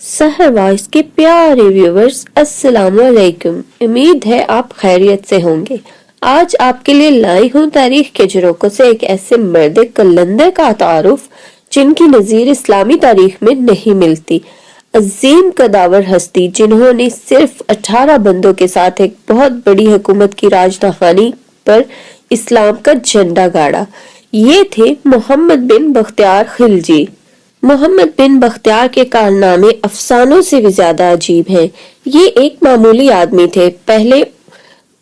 सहर वॉइस के प्यारे व्यूवर्स, अस्सलाम वालेकुम। उम्मीद है आप खैरियत से होंगे। आज आपके लिए लाई हूँ तारीख के झरोकों से एक ऐसे मर्द कलंदर का तारुफ जिनकी नजीर इस्लामी तारीख में नहीं मिलती। अजीम कदावर हस्ती जिन्होंने सिर्फ 18 बंदों के साथ एक बहुत बड़ी हुकूमत की राजधानी पर इस्लाम का झंडा गाड़ा। ये थे मोहम्मद बिन बख्तियार खिलजी। मोहम्मद बिन बख्तियार के कारनामे अफसानों से भी ज्यादा अजीब हैं। ये एक मामूली आदमी थे। पहले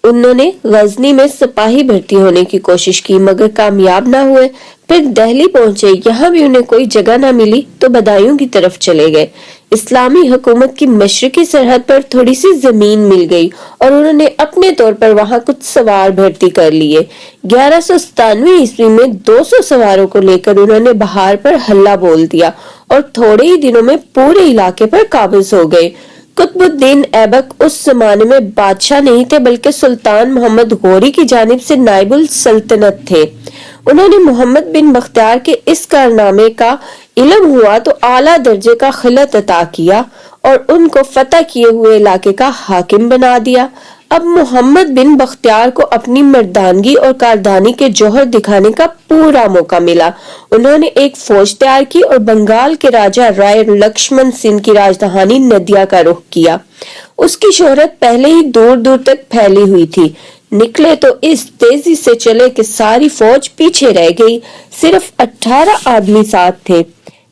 उन्होंने गजनी में सिपाही भर्ती होने की कोशिश की मगर कामयाब ना हुए। फिर दिल्ली पहुंचे, यहाँ भी उन्हें कोई जगह ना मिली तो बदायूं की तरफ चले गए। इस्लामी हुकूमत की मशरकी सरहद पर थोड़ी सी जमीन मिल गई और उन्होंने अपने तौर पर वहां कुछ सवार भर्ती कर लिए। 1197 ईस्वी में 200 सवारों को लेकर उन्होंने बहार पर हल्ला बोल दिया और थोड़े ही दिनों में पूरे इलाके पर काबिज हो गए। कुतुबुद्दीन ऐबक उस जमाने में बादशाह नहीं थे बल्कि सुल्तान मोहम्मद गौरी की जानिब से नाइबुल सल्तनत थे। उन्होंने मोहम्मद बिन बख्तियार के इस कारनामे का इल्म हुआ तो आला दर्जे का खिलत अता किया और उनको फतह किए हुए इलाके का हाकिम बना दिया। अब मोहम्मद बिन बख्तियार को अपनी मर्दानगी और कारदानी के जौहर दिखाने का पूरा मौका मिला। उन्होंने एक फौज तैयार की और बंगाल के राजा राय लक्ष्मण सिंह की राजधानी नदिया का रुख किया। उसकी शोहरत पहले ही दूर दूर तक फैली हुई थी। निकले तो इस तेजी से चले कि सारी फौज पीछे रह गई। सिर्फ 18 आदमी साथ थे।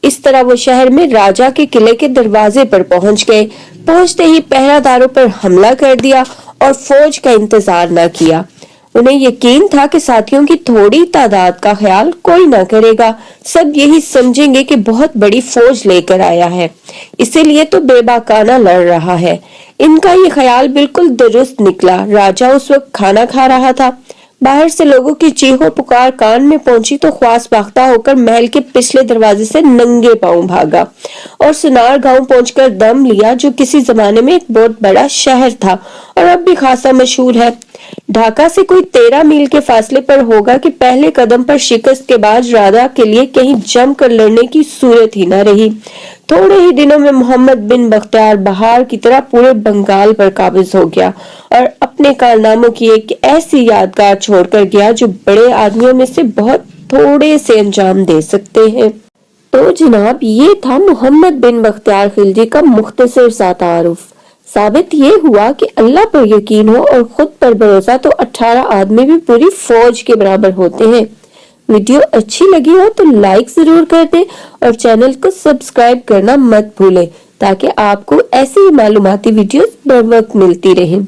इस तरह वो शहर में राजा के किले के दरवाजे पर पहुंच गए। पहुंचते ही पहरादारों पर हमला कर दिया और फौज का इंतजार न किया। उन्हें यकीन था कि साथियों की थोड़ी तादाद का ख्याल कोई ना करेगा। सब यही समझेंगे कि बहुत बड़ी फौज लेकर आया है, इसीलिए तो बेबाकाना लड़ रहा है। इनका ये ख्याल बिल्कुल दुरुस्त निकला। राजा उस वक्त खाना खा रहा था। बाहर से लोगों की चीखों पुकार कान में पहुंची तो ख्वास भागता होकर महल के पिछले दरवाजे से नंगे पांव भागा और सुनार गांव पहुंचकर दम लिया, जो किसी जमाने में एक बहुत बड़ा शहर था और अब भी खासा मशहूर है। ढाका से कोई 13 मील के फासले पर होगा कि पहले कदम पर शिकस्त के बाद राजा के लिए कहीं जम कर लड़ने की सूरत ही न रही। थोड़े ही दिनों में मोहम्मद बिन बख्तियार बहार की तरह पूरे बंगाल पर काबिज हो गया और अपने कारनामों की एक ऐसी यादगार छोड़कर गया जो बड़े आदमियों में से बहुत थोड़े से अंजाम दे सकते हैं। तो जनाब, ये था मोहम्मद बिन बख्तियार खिलजी का मुख्तसर सा तारुफ। साबित ये हुआ कि अल्लाह पर यकीन हो और खुद पर भरोसा तो 18 आदमी भी पूरी फौज के बराबर होते हैं। वीडियो अच्छी लगी हो तो लाइक जरूर कर दें और चैनल को सब्सक्राइब करना मत भूलें ताकि आपको ऐसी ही मालूमाती वीडियोस बर वक्त मिलती रहे।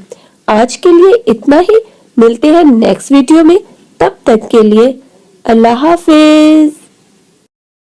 आज के लिए इतना ही। मिलते हैं नेक्स्ट वीडियो में। तब तक के लिए अल्लाह हाफिज।